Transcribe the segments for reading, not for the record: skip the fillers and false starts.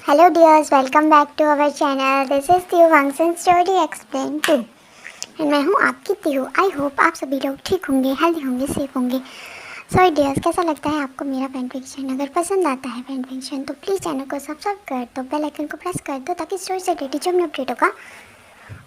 Hello dears, welcome back to our channel. This is Tiyu Function Story Explain 2 and मैं हूँ आपकी तिहु। I hope आप सभी लोग ठीक होंगे, हेल्दी होंगे, सेफ होंगे। सो डियर्स, कैसा लगता है आपको मेरा फैन फिक्शन? अगर पसंद आता है फैन फिक्शन तो प्लीज़ चैनल को सब्सक्राइब कर दो, बेल आइकन को प्रेस कर दो ताकि स्टोरी से रिलेटेड जो भी अपडेट होगा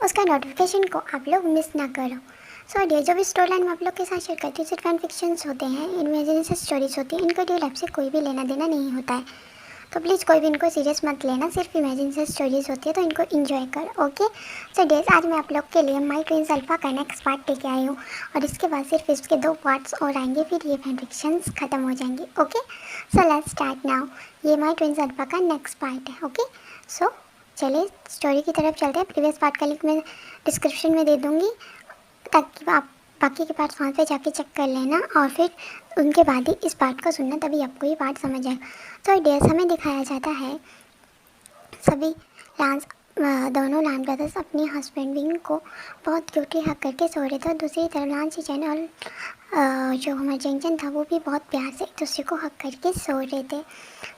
उसका नोटिफिकेशन को आप लोग मिस ना करो। सो डियर, जो भी स्टोरी लाइन में आप लोग के साथ शेयर करती हूँ सिर्फ फैन फिक्शंस होते हैं, इमेजिनेशन स्टोरीज होती हैं, इनका रियल लाइफ से कोई भी लेना देना नहीं होता है। तो प्लीज़ कोई भी इनको सीरियस मत लेना, सिर्फ इमेजिनेशन स्टोरीज होती है तो इनको एंजॉय करो। ओके सो डेज, आज मैं आप लोग के लिए माई ट्विंस अल्फा का नेक्स्ट पार्ट लेके आई हूँ और इसके बाद सिर्फ इसके 2 पार्ट्स और आएंगे, फिर ये फैन फिक्शंस खत्म हो जाएंगे। Okay so let's start now. ये माई ट्विंस अल्फा का नेक्स्ट पार्ट है। ओके सो चलिए स्टोरी की तरफ चलते हैं। प्रीवियस पार्ट का लिंक मैं डिस्क्रिप्शन में दे दूँगी ताकि आप बाकी के पार्ट्स वहाँ पे जाके चेक कर लेना और फिर उनके बाद ही इस पार्ट को सुनना, तभी आपको ये पार्ट समझ आएगा। तो डेज हमें दिखाया जाता है सभी दोनों लान ब्रदर्स अपने हस्बैंड विंग को बहुत क्यूटली हक करके सो रहे थे और दूसरी तरफ लान चीचन और जो हमारा जेंगचन था वो भी बहुत प्यार से एक दूसरे को हक करके सो रहे थे।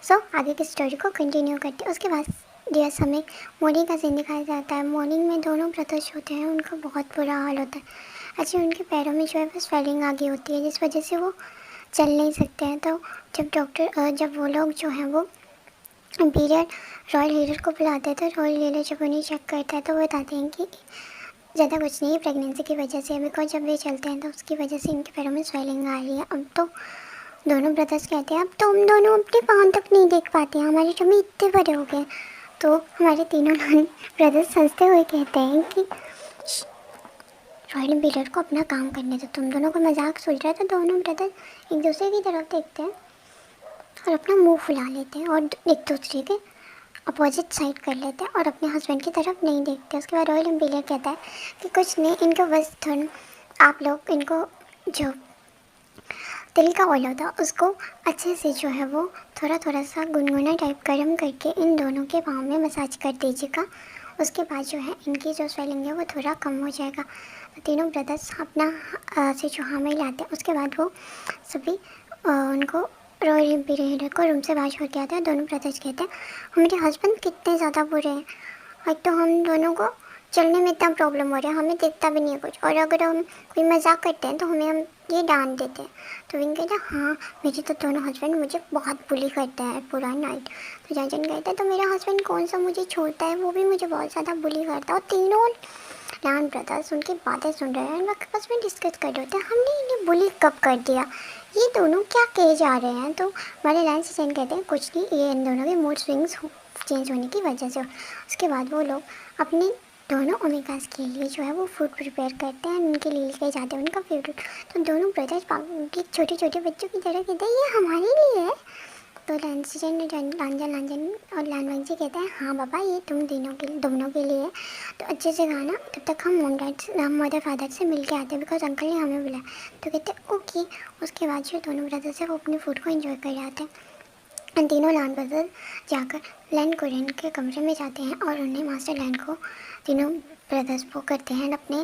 सो आगे की स्टोरी को कंटिन्यू करते। उसके बाद डियर्स हमें मॉर्निंग का सीन दिखाया जाता है। मॉर्निंग में दोनों ब्रदर्स होते हैं, उनका बहुत बुरा हाल होता है। अच्छा, उनके पैरों में जो है वो स्वेलिंग आ गई होती है जिस वजह से वो चल नहीं सकते हैं। तो जब वो लोग जो हैं वो इम्पीरियल रॉयल हीलर को बुलाते हैं तो रॉयल हीलर जब उन्हें चेक करता है तो वो बताते हैं कि ज़्यादा कुछ नहीं है, प्रेगनेंसी की वजह से। बिकॉज जब वे चलते हैं तो उसकी वजह से इनके पैरों में स्वेलिंग आ रही है। अब तो दोनों ब्रदर्स कहते हैं अब तो हम दोनों अपने पाँव तक नहीं देख पाते हैं, हमारे टमी इतने बड़े हो गए। तो हमारे तीनों ब्रदर्स हंसते हुए कहते हैं कि रॉयल इम्पीरियर को अपना काम करने दो, तुम दोनों को मजाक सुन रहा था। दोनों ब्रदर एक दूसरे की तरफ देखते हैं और अपना मुंह फुला लेते हैं और एक दूसरे के अपोजिट साइड कर लेते हैं और अपने हस्बैंड की तरफ नहीं देखते। उसके बाद रॉयल इम्पीरियर कहता है कि कुछ नहीं, इनको बस थोड़ा आप लोग इनको जो तिल का ऑयल होता है उसको अच्छे से जो है वो थोड़ा थोड़ा सा गुनगुना टाइप गर्म करके इन दोनों के पाँव में मसाज कर दीजिएगा। उसके बाद जो है इनकी जो स्वेलिंग है वो थोड़ा कम हो जाएगा। तो तीनों ब्रदर्स अपना से जो हाँ में लाते हैं। उसके बाद वो सभी उनको रॉयल इम्पीरियर को रूम से बाहर छोड़ के आते हैं। दोनों ब्रदर्स कहते हैं हमारे हस्बैंड कितने ज़्यादा बुरे हैं, एक तो हम दोनों को चलने में इतना प्रॉब्लम हो रहा है, हमें दिखता भी नहीं है कुछ, और अगर हम कोई मजाक करते हैं तो हम ये डांट देते हैं। तो विंग कहता है हाँ, मेरे तो दोनों हस्बैंड मुझे बहुत बुली करते हैं पूरा नाइट। तो जैन कहता है तो मेरा हस्बैंड कौन सा मुझे छोड़ता है, वो भी मुझे बहुत ज़्यादा बुली करता है। और तीनों लान ब्रदर्स उनकी बातें सुन रहे हैं और आपस में डिस्कस कर रहे होते हैं हमने इन्हें बुली कब कर दिया, ये दोनों क्या कहे जा रहे हैं। तो हमारे लाइन से सेन कहते हैं कुछ नहीं, ये इन दोनों के मूड स्विंग्स चेंज होने की वजह से। उसके बाद वो लोग अपने दोनों ओमेगास के लिए जो है वो फूड प्रिपेयर करते हैं, उनके लिए लेके जाते हैं उनका फेवरेट। तो दोनों ब्रदर्स के छोटे छोटे बच्चों की तरह कहते हैं ये हमारे लिए है। तो लांजन और लानवांग जी कहते हैं हाँ बाबा, ये तुम दोनों के लिए है, तो अच्छे से खाना, तब तक हम मदर फादर से मिल के आते हैं बिकॉज अंकल ने हमें बुलाया। तो कहते हैं ओके। उसके बाद जो दोनों ब्रदर्स हैं वो अपने फूड को एंजॉय कर जाते हैं। तीनों लान ब्रदर जाकर लैन कोरियन के कमरे में जाते हैं और उन्हें मास्टर लैन को तीनों ब्रदर्स वो करते हैं, अपने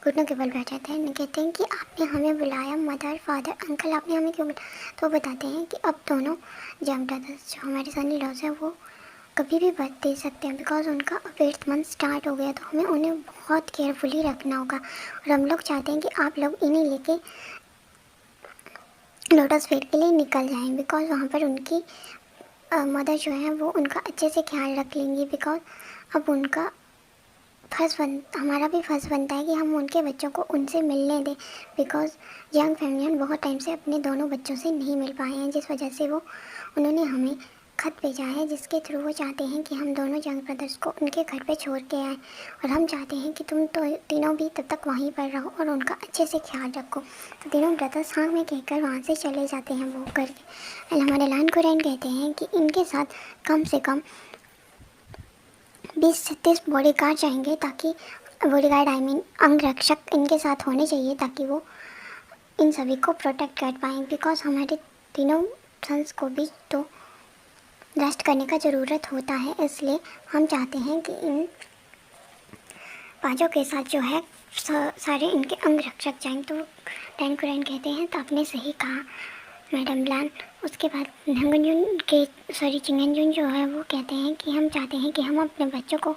घुटनों के बल बैठ जाते हैं। कहते हैं कि आपने हमें बुलाया, मदर फादर अंकल आपने हमें क्यों बुलाया। तो बताते हैं कि अब दोनों जम ब्रदर्स जो हमारे सन लॉज है वो कभी भी बर्थ दे सकते हैं बिकॉज उनका अब 8th मंथ स्टार्ट हो गया। तो हमें उन्हें बहुत केयरफुली रखना होगा और हम लोग चाहते हैं कि आप लोग इन्हें लेके लोटस फेयर के लिए निकल जाएं बिकॉज वहाँ पर उनकी मदर जो है वो उनका अच्छे से ख्याल रख लेंगी। बिकॉज अब उनका हमारा भी फर्ज बनता है कि हम उनके बच्चों को उनसे मिलने दें बिकॉज यंग फैमिली बहुत टाइम से अपने दोनों बच्चों से नहीं मिल पाए हैं, जिस वजह से उन्होंने हमें खत भेजा है जिसके थ्रू वो चाहते हैं कि हम दोनों यंग ब्रदर्स को उनके घर पे छोड़ के आएँ और हम चाहते हैं कि तुम तो तीनों भी तब तक वहीं पर रहो और उनका अच्छे से ख्याल रखो। तो तीनों ब्रदर्स हाँ में कहकर वहाँ से चले जाते हैं वो करके। एंड हमारे लान कुरैन कहते हैं कि इनके साथ कम से कम 20 से 30 बॉडी गार्ड चाहिए, ताकि बॉडी गार्ड आई मीन अंगरक्षक इनके साथ होने चाहिए ताकि वो इन सभी को प्रोटेक्ट कर पाएँ। बिकॉज हमारे तीनों सन्स को भी तो रेस्ट करने का ज़रूरत होता है, इसलिए हम चाहते हैं कि इन पाँचों के साथ जो है सारे इनके अंगरक्षक जाएँ। तो टैन कुरैन कहते हैं तो आपने सही कहा, मैडम लान उसके बाद नंगनजुन के चिंगनजुन जो है वो कहते हैं कि हम चाहते हैं कि हम अपने बच्चों को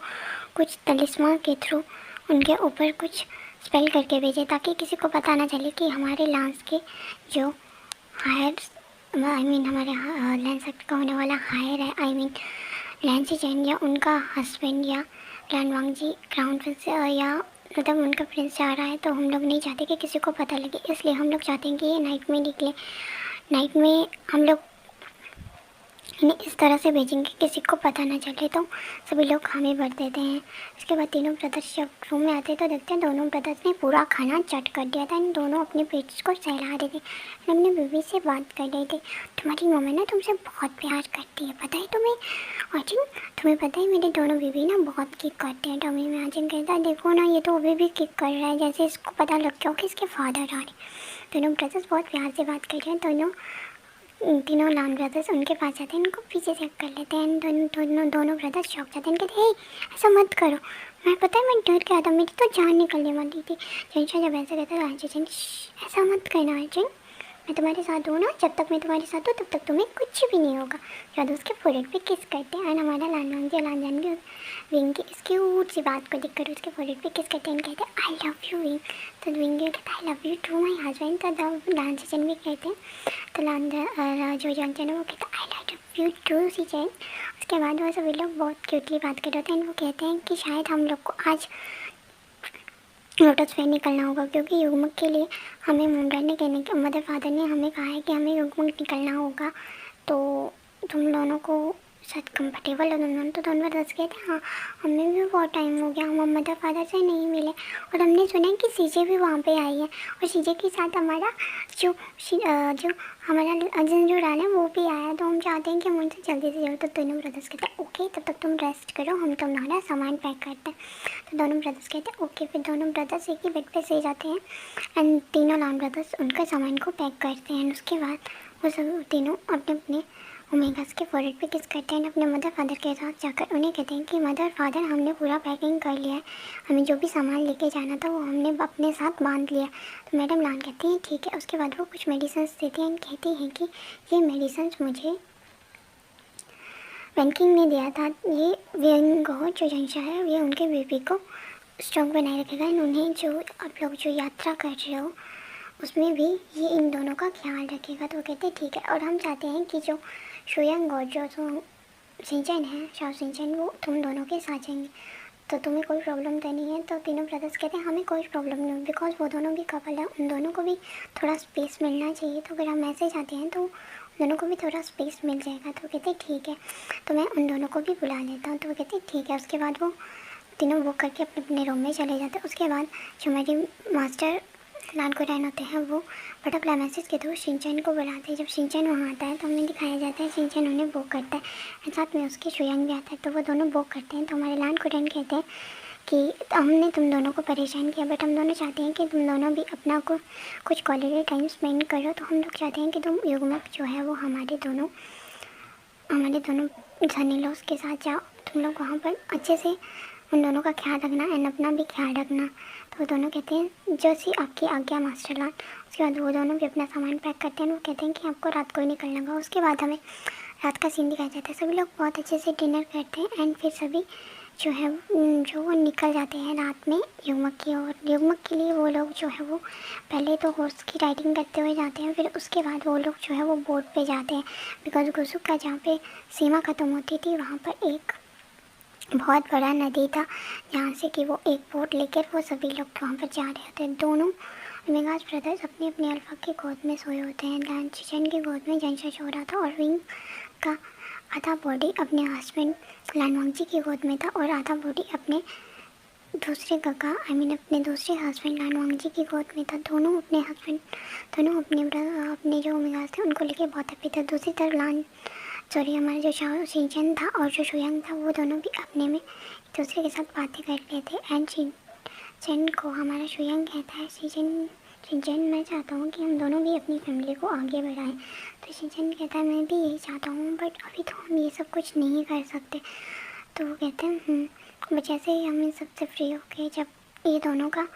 कुछ तलिस्मा के थ्रू उनके ऊपर कुछ स्पेल करके भेजें ताकि किसी को पता ना चले कि हमारे लांस के जो हायर हमारे लैंस एक्ट का होने वाला हायर है लैंसी चैन या उनका हस्बैंड या लान वांगजी क्राउन प्रिंस या मतलब उनका प्रिंस जा रहा है। तो हम लोग नहीं चाहते कि किसी को पता लगे, इसलिए हम लोग चाहते हैं कि ये नाइट में निकले। नाइट में हम लोग इन्हें इस तरह से भेजेंगे किसी को पता ना चले। तो सभी लोग हामी भर देते हैं। इसके बाद तीनों ब्रदर्स जब रूम में आते हैं तो देखते हैं दोनों ब्रदर्स ने पूरा खाना चट कर दिया था। इन दोनों अपने पेट्स को सहला रहे थे। अपनी बीवी से बात कर रहे थे, तुम्हारी मम्मी ना तुमसे बहुत प्यार करती है, पता है तुम्हें? अर्जुन तुम्हें पता है मेरे दोनों बीवी ना बहुत किक करते हैं टमी में। अर्जुन कहता है देखो ना ये तो अभी भी किक कर रहा है, जैसे इसको पता लग गया हो कि इसके फादर आ रहे। दोनों ब्रदर्स बहुत प्यार से बात कर रहे हैं। तीनों लान ब्रदर्स उनके पास जाते हैं, इनको पीछे चेक कर लेते हैं। दोनों ब्रदर्स शौक जाते हैं, कहते हैं ऐसा मत करो, मैं पता है मैं डर गया था, मेरी तो जान निकलने वाली थी। जंशा जब ऐसा कहता है अर्जुन ऐसा मत करना अर्जुन, मैं तुम्हारे साथ हूँ ना, जब तक मैं तुम्हारे साथ हूँ तब तक तुम्हें कुछ भी नहीं होगा। जब उसके फोरहेड पे किस करते हैं और हमारा लान भी विंग की इसकी ऊट सी बात को देखकर उसके फोरहेड पे किस करते हैं, कहते हैं आई लव यू विंग। तो विंग कहता है I love you too my husband. तो लान सीजन भी कहते हैं, तो जो जॉनसन है वो कहता है आई लव यू टू सीजन। उसके बाद वो सभी लोग बहुत क्यूटली बात कर रहे हैं। वो कहते हैं कि शायद हम लोग को आज लोटस फेयर निकलना होगा क्योंकि युग्मक के लिए हमें मुंडन ने कहने के मदर फादर ने हमें कहा है कि हमें युग्मक निकलना होगा। तो तुम दोनों को शायद कंफर्टेबल हो तुम दोनों। तो दोनों दस गए थे, हाँ हमें भी बहुत टाइम हो गया, हम मदर फादर से नहीं मिले और हमने सुना है कि सीजे भी वहाँ पे आई है और सीजे के साथ हमारा जो हमारा अर्जुन जो रान है वो भी आया। तो हम चाहते हैं कि हम उनसे जल्दी से जल्दी। तो दोनों ब्रदर्स कहते हैं ओके तब तक तुम रेस्ट करो, हम तुम्हारा सामान पैक करते हैं। तो दोनों ब्रदर्स कहते हैं ओके। फिर दोनों ब्रदर्स एक ही बेड पे सो जाते हैं एंड तीनों लान ब्रदर्स उनका सामान को पैक करते हैं। उसके बाद वो सब तीनों अपने अपने ओमेगास के फोरहेड पे किस करते हैं अपने मदर फादर के साथ जाकर उन्हें कहते हैं कि मदर फादर हमने पूरा पैकिंग कर लिया है, हमें जो भी सामान लेके जाना था वो हमने अपने साथ बांध लिया। तो मैडम लान कहती हैं ठीक है। उसके बाद वो कुछ मेडिसिन देती हैं, कहती हैं कि ये मेडिसिन मुझे वैनकिंग ने दिया था, ये वेंगो जो जंशा है ये उनके बेबी को स्ट्रॉन्ग बनाए रखेगा। उन्हें जो आप लोग जो यात्रा कर रहे हो उसमें भी ये इन दोनों का ख्याल रखेगा। तो वो कहते हैं ठीक है। और हम चाहते हैं कि जो शोयंग और जो सिंचन है शाओ सिंचन वो तुम दोनों के साथ जाएंगे, तो तुम्हें कोई प्रॉब्लम तो नहीं है? तो तीनों ब्रदर्स कहते हैं हमें कोई प्रॉब्लम नहीं बिकॉज वो दोनों भी कपल है, उन दोनों को भी थोड़ा स्पेस मिलना चाहिए। तो अगर हम ऐसे जाते हैं तो उन दोनों को भी थोड़ा स्पेस मिल जाएगा। तो वो कहते हैं ठीक है, तो मैं उन दोनों को भी बुला लेता हूँ। तो वो कहते हैं ठीक है। उसके बाद वो तीनों बुक करके अपने अपने रूम में चले जाते हैं। उसके बाद जो हमारी मास्टर लान को रहन होते हैं वो बटरफ्लाई मैसेज के थ्रू शिनचैन को बुलाते हैं। जब शिनचैन वहाँ आता है तो हमें दिखाया जाता है शिनचैन उन्हें बुक करता है, साथ में उसके शुयांग भी आता है। तो वो दोनों बुक करते हैं। तो हमारे लान को रहन कहते हैं कि हमने तुम दोनों को परेशान किया बट हम दोनों चाहते हैं कि तुम दोनों भी अपना को कुछ क्वालिटी टाइम स्पेंड करो। तो हम लोग चाहते हैं कि तुम युग्मक जो है वो हमारे दोनों सनी के साथ जाओ, तुम लोग वहाँ पर अच्छे से उन दोनों का ख्याल रखना एंड अपना भी ख्याल रखना। तो वो दोनों कहते हैं जैसी आपकी आज्ञा मास्टर लान। उसके बाद वो दोनों भी अपना सामान पैक करते हैं। वो कहते हैं कि आपको रात को ही निकलना होगा। उसके बाद हमें रात का सीन दिखाया जाता है। सभी लोग बहुत अच्छे से डिनर करते हैं एंड फिर सभी जो है वो निकल जाते हैं रात में युग्मक की ओर। युग्मक के लिए वो लोग जो है वो पहले तो हॉर्स की राइडिंग करते हुए जाते हैं, फिर उसके बाद वो लोग जो है वो बोट पे जाते हैं बिकॉज गुसुक का जहाँ पे सीमा ख़त्म होती थी वहाँ पर एक बहुत बड़ा नदी था जहाँ से कि वो एक बोट लेकर वो सभी लोग वहाँ पर जा रहे होते हैं। दोनों ओमेगास ब्रदर्स अपने अपने अल्फा की गोद में सोए होते हैं। लान चिचन की गोद में जंशा सो रहा था और विंग का आधा बॉडी अपने हस्बैंड लान वांगजी की गोद में था और आधा बॉडी अपने दूसरे अपने दूसरे हस्बैंड लान वांगजी की गोद में था। दोनों अपने जो ओमेगास थे उनको लेके बहुत हैप्पी थे। दूसरी तरफ हमारा जो शाओ शिनचैन था और जो शुयांग था वो दोनों भी अपने में एक दूसरे के साथ बातें कर रहे थे एंड शिनचैन को हमारा शुयांग कहता है शिनचैन मैं चाहता हूँ कि हम दोनों भी अपनी फैमिली को आगे बढ़ाएं। तो शिनचैन कहता है मैं भी यही चाहता हूँ बट अभी तो हम ये सब कुछ नहीं कर सकते। तो वो कहते हैं बट जैसे ही हम इन सबसे फ्री हो गए, जब ये दोनों का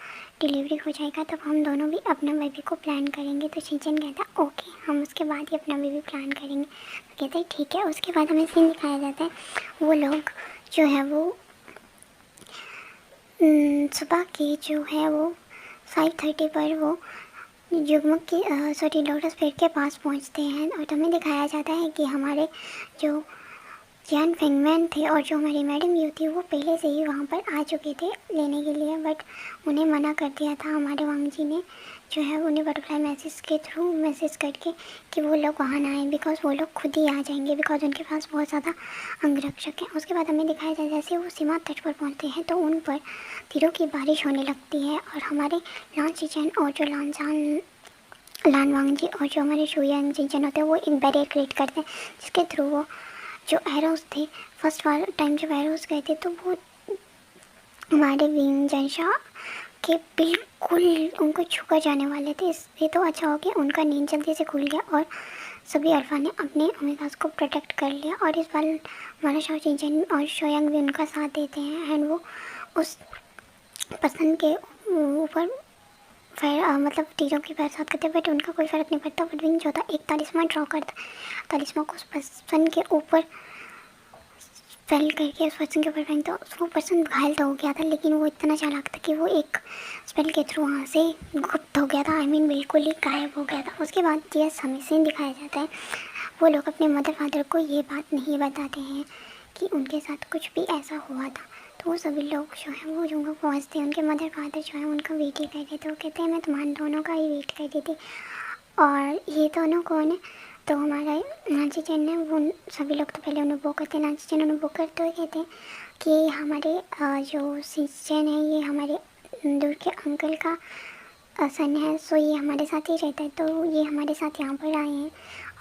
डिलीवरी हो जाएगा तब हम दोनों भी अपना बेबी को प्लान करेंगे। तो शिनचैन कहता ओके, हम उसके बाद ही अपना बेबी प्लान करेंगे। तो कहते हैं ठीक है। उसके बाद हमें सीन दिखाया जाता है, वो लोग जो है वो सुबह के जो है वो 5:30 पर वो जुगमग की लोटस पेड़ के पास पहुंचते हैं। और हमें दिखाया जाता है कि हमारे जो जियान फेंगमैन थे और जो हमारी मैडम यू थी वो पहले से ही वहाँ पर आ चुके थे लेने के लिए, बट उन्हें मना कर दिया था हमारे वांग जी ने, जो है उन्हें बटरफ्लाई मैसेज के थ्रू मैसेज करके कि वो लोग वहाँ ना आए, बिकॉज वो लोग खुद ही आ जाएंगे, बिकॉज उनके पास बहुत ज़्यादा अंगरक्षक हैं। उसके बाद हमें दिखाया जाए जैसे वो सीमा तट पर पहुँचते हैं तो उन पर तीरों की बारिश होने लगती है। और हमारे लान चिचन और जो लान वांग जी और जो हमारे शुयांग जिनचन होते हैं वो एक बैरियर क्रिएट करते हैं, जिसके थ्रू वो जो एरोस थे फर्स्ट टाइम जब एरोस गए थे तो वो हमारे विंग जनशा के बिल्कुल उनको छूकर जाने वाले थे। इससे तो अच्छा हो गया उनका नींद जल्दी से खुल गया और सभी अल्फा ने अपने ओमेगास को प्रोटेक्ट कर लिया। और इस बार हमारा शाओ चिंचन और शोयंग भी उनका साथ देते हैं एंड वो उस पर्सन के ऊपर मतलब तीरों की बरसात करते, बट उनका कोई फ़र्क नहीं पड़ता। बट विंग जो था एक तालिस्मान ड्रॉ करता, तालिस्मान को उस पर्सन के ऊपर फेल करके उस पर्सन के ऊपर फेंकता। वो पर्सन घायल तो हो गया था, लेकिन वो इतना चालाक था कि वो एक स्पेल के थ्रू वहाँ से गुप्त हो गया था, बिल्कुल ही गायब हो गया था। उसके बाद यस हमें सीन दिखाया जाता है, वो लोग अपने मदर फादर को ये बात नहीं बताते हैं कि उनके साथ कुछ भी ऐसा हुआ था। तो वो सभी लोग जो है वो जो पहुँचते हैं, उनके मदर फादर जो है उनका वेट ही कर रहे थे। वो कहते हैं मैं तुम्हारे दोनों का ही वेट कर रही थी। और ये दोनों कौन है? तो हमारा नाची चैन है, वो सभी लोग तो पहले उन्हें वो करते हैं, नाची चैन उन्हें वो करते हुए कहते हैं कि हमारे जो सिंचन है ये हमारे दूर के अंकल का सन है, सो ये हमारे साथ ही रहता है, तो ये हमारे साथ यहाँ पर आए हैं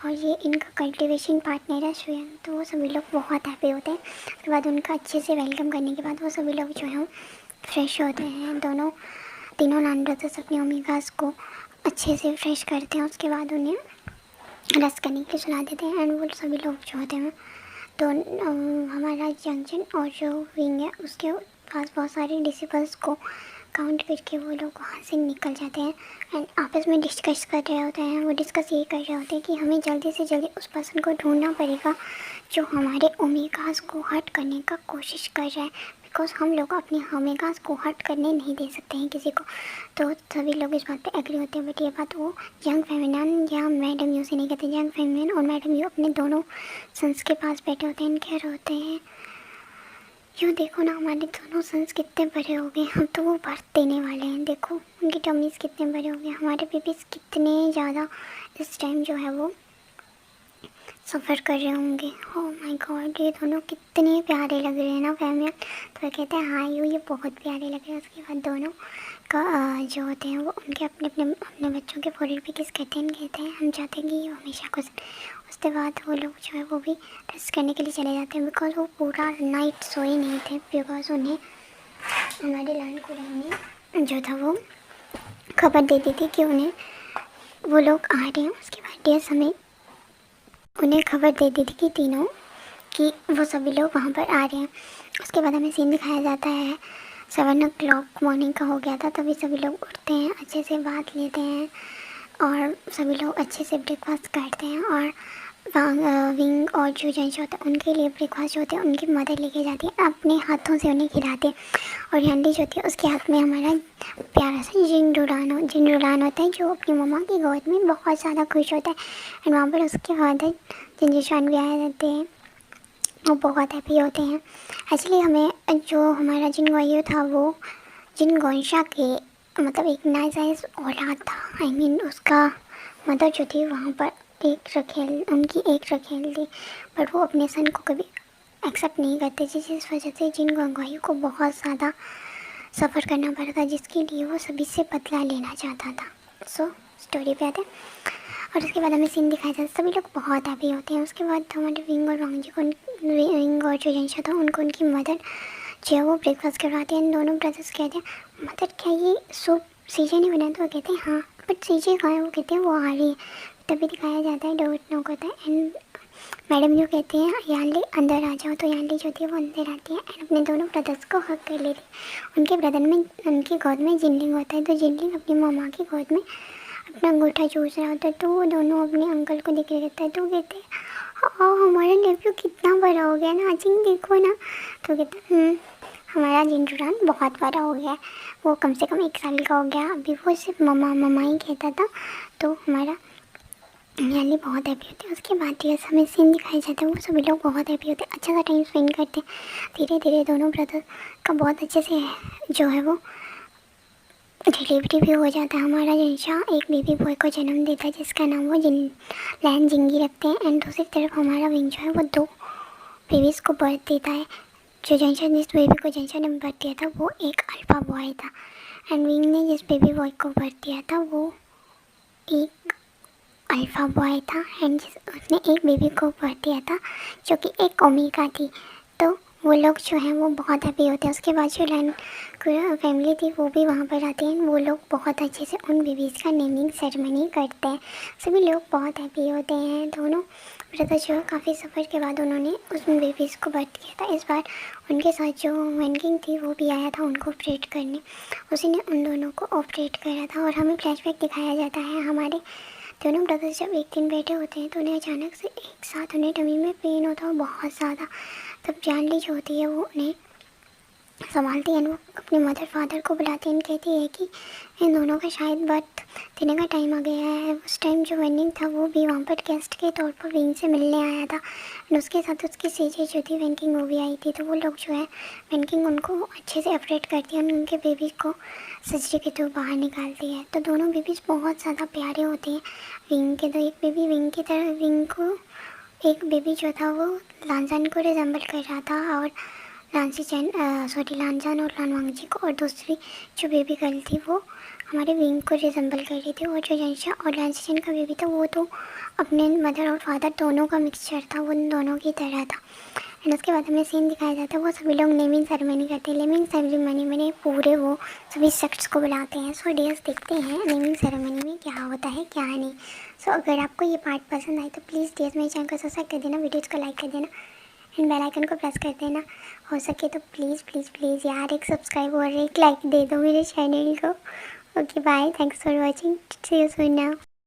और ये इनका कल्टीवेशन पार्टनर है श्वेन। तो वो सभी लोग बहुत हैप्पी होते हैं। उसके बाद उनका अच्छे से वेलकम करने के बाद वो सभी लोग जो है फ्रेश होते हैं। तीनों लान ब्रदर्स अपने ओमेगास को अच्छे से फ्रेश करते हैं। उसके बाद उन्हें रेस्ट करने के लिए सुला देते हैं एंड वो सभी लोग जो होते हैं तो हमारा जंक्शन और जो विंग है उसके पास बहुत सारे डिसिपल्स को काउंट करके वो लोग वहाँ से निकल जाते हैं एंड आपस में डिस्कस कर रहे होते हैं। वो डिस्कस ये कर रहे होते हैं कि हमें जल्दी से जल्दी उस पर्सन को ढूंढना पड़ेगा जो हमारे ओमेगास को हर्ट करने का कोशिश कर रहा है, बिकॉज हम लोग अपने ओमेगास को हर्ट करने नहीं दे सकते हैं किसी को। तो सभी लोग इस बात पे एग्री होते हैं, बट ये बात वो यंग फेमिनन या मैडम यू से नहीं कहते। यंग फेमिनन और मैडम यू अपने दोनों सन्स के पास बैठे होते हैं, कह रहे होते हैं यूँ देखो ना हमारे दोनों सन्स कितने बड़े हो गए, हम तो वो बर्थ देने वाले हैं, देखो उनकी टमीज़ कितने बड़े हो गए, हमारे बेबीज़ कितने ज़्यादा इस टाइम जो है वो सफ़र कर रहे होंगे। ओह माय गॉड, ये दोनों कितने प्यारे लग रहे हैं ना फैमिली। तो कहते हैं हाँ ये बहुत प्यारे लग रहे हैं। उसके बाद दोनों का जो होते हैं वो उनके अपने अपने अपने बच्चों के फोरेड पे किस कहते हैं हम चाहते हैं कि ये हमेशा खुश। उसके बाद वो लोग जो है वो भी रेस्ट करने के लिए चले जाते हैं, बिकॉज वो पूरा नाइट सोए नहीं थे, बिकॉज उन्हें हमारे लान कुरान ने जो था वो खबर दे दी थी कि उन्हें वो लोग आ रहे हैं। उसके बाद यस हमें उन्हें खबर दे दी थी कि तीनों कि वो सभी लोग वहाँ पर आ रहे हैं। उसके बाद हमें सीन दिखाया जाता है 7 o'clock मॉर्निंग का हो गया था, तभी सभी लोग उठते हैं, अच्छे से बात लेते हैं और सभी लोग अच्छे से ब्रेकफास्ट करते हैं। और विंग और जो जेंट्स होते हैं उनके लिए ब्रेकफास्ट जो होते हैं उनकी मदर लेके जाती है, अपने हाथों से उन्हें खिलाते हैं। और हंडी जो होती है उसके हाथ में हमारा प्यारा सा जिन रुलान होता है, जो अपनी मम्मा की गोद में बहुत ज़्यादा खुश होता है। एंड वहाँ पर उसके फादर जिनजिशान भी आए जाते हैं, वो बहुत हैप्पी होते हैं। एक्चुअली हमें जो हमारा जिन गोयू था वो जिन गोंशा के मतलब एक नाजायज़ औलाद था। उसका मदर जो थी वहाँ पर उनकी एक रखेल थी, पर वो अपने सन को कभी एक्सेप्ट नहीं करते थे, जिस वजह से जिन गंगवायु को बहुत ज़्यादा सफ़र करना पड़ा था, जिसके लिए वो सभी से बदला लेना चाहता था। सो स्टोरी पे आते हैं और उसके बाद हमें सीन दिखाया जाता है, सभी लोग बहुत हैप्पी होते हैं। उसके बाद हमारे विंग और वांग जी को विंग और जो जेंशा था उनको उनकी मदर जो है वो ब्रेकफास्ट करवाते हैं। दोनों ब्रदर्स कहते हैं मदर क्या ये सूप सीजे नहीं बना? तो वो कहते हैं हाँ, बट सीजे कहाँ है? वो कहते हैं वो आ रही है। तभी दिखाया जाता है डोट नॉक होता है एंड मैडम जो कहते हैं यानली अंदर आ जाओ, तो यानली जो होती है वो अंदर आती है एंड अपने दोनों ब्रदर्स को हक कर लेती है। उनके ब्रदर में उनकी गोद में जिनलिंग होता है, तो जिनलिंग अपनी मम्मा की गोद में अपना अंगूठा चूस रहा होता है। तो वो दोनों अपने अंकल को देख रहे रहता है, तो कहते हैं हाँ हमारा नेफ्यू कितना बड़ा हो गया ना आचिंग, देखो ना। तो कहते हैं हमारा जिंजुरान बहुत बड़ा हो गया है, वो कम से कम 1 साल का हो गया, अभी वो सिर्फ मम्मा मम्मा ही कहता था। तो हमारा यानी बहुत हैप्पी होते हैं। उसके बाद ये हमें सीन दिखाया जाता है, वो सभी लोग बहुत हैप्पी होते हैं, अच्छा सा टाइम स्पेंड करते हैं। धीरे धीरे दोनों ब्रदर का बहुत अच्छे से जो है वो डिलीवरी भी हो जाता है। हमारा जिनशा एक बेबी बॉय को जन्म देता है जिसका नाम वो लैन जिंगी रखते हैं एंड दूसरी तरफ हमारा विंग जो है वो 2 बेबीज़ को बर्थ देता है। जो जंशा जिस बेबी को जंशा ने बर्थ दिया था वो एक अल्फा बॉय था एंड विंग ने जिस बेबी बॉय को बर्थ दिया था वो एक अल्फा बॉय था एंड उसने एक बेबी को बर्थ दिया था जो कि एक ओमेगा थी। तो वो लोग जो हैं वो बहुत हैप्पी होते हैं। उसके बाद जो लैन फैमिली थी वो भी वहाँ पर आती है। वो लोग बहुत अच्छे से उन बेबीज़ का नेमिंग सेरेमनी करते हैं, सभी लोग बहुत हैप्पी होते हैं। दोनों ब्रदर जो काफ़ी सफ़र के बाद उन्होंने उस बेबीज़ को बर्थ किया था। इस बार उनके साथ जो वैनकिंग थी वो भी आया था उनको ऑपरेट करने, उसी ने उन दोनों को ऑपरेट करा था। और हमें फ्लैशबैक दिखाया जाता है, हमारे दोनों ब्रदर्स जब एक दिन बैठे होते हैं तो उन्हें अचानक से एक साथ उन्हें टमी में पेन होता है बहुत ज़्यादा। तब जानली जो होती है वो उन्हें संभालती है, वो अपने मदर फादर को बुलाती है, कहती है कि इन दोनों का शायद बर्थ देने का टाइम आ गया है। उस टाइम जो वेनिंग था वो भी वहाँ पर गेस्ट के तौर पर विंग से मिलने आया था और उसके साथ उसकी सीजे जो थी वेनकिंग वो भी आई थी। तो वो लोग जो है वेनकिंग उनको अच्छे से अपडेट करती है, उनके बेबी को सर्जरी के थ्रू बाहर निकालती है। तो दोनों बेबीज़ बहुत ज़्यादा प्यारे होते हैं विंग के। तो एक बेबी विंग की तरह, विंग को एक बेबी जो था वो लांजान को रिजेंबल कर रहा था और लांजान और लानवांगजी को, और दूसरी जो बेबी गर्ल थी वो हमारे विंग को रिजेंबल कर रही थी। और जो जंशा और लांसीचैन का बेबी था वो तो अपने मदर और फादर दोनों का मिक्सचर था, वो उन दोनों की तरह था। एंड उसके बाद हमें सीन दिखाया जाता है, वो सभी लोग नेमिंग सेरेमनी करते हैं। नेमिंग सेरेमनी में पूरे वो सभी सेक्ट्स को बुलाते हैं। सो डियर्स देखते हैं नेमिंग सेरेमनी में क्या होता है क्या नहीं। सो अगर आपको ये पार्ट पसंद आए तो प्लीज़ डियर्स मेरे चैनल को सब्सक्राइब कर देना, वीडियोज़ को लाइक कर देना एंड बेल आइकन को प्रेस कर देना। हो सके तो प्लीज़ प्लीज़ प्लीज़ यार एक सब्सक्राइब और एक लाइक दे दो मेरे चैनल को। Okay bye, thanks for watching, see you soon now.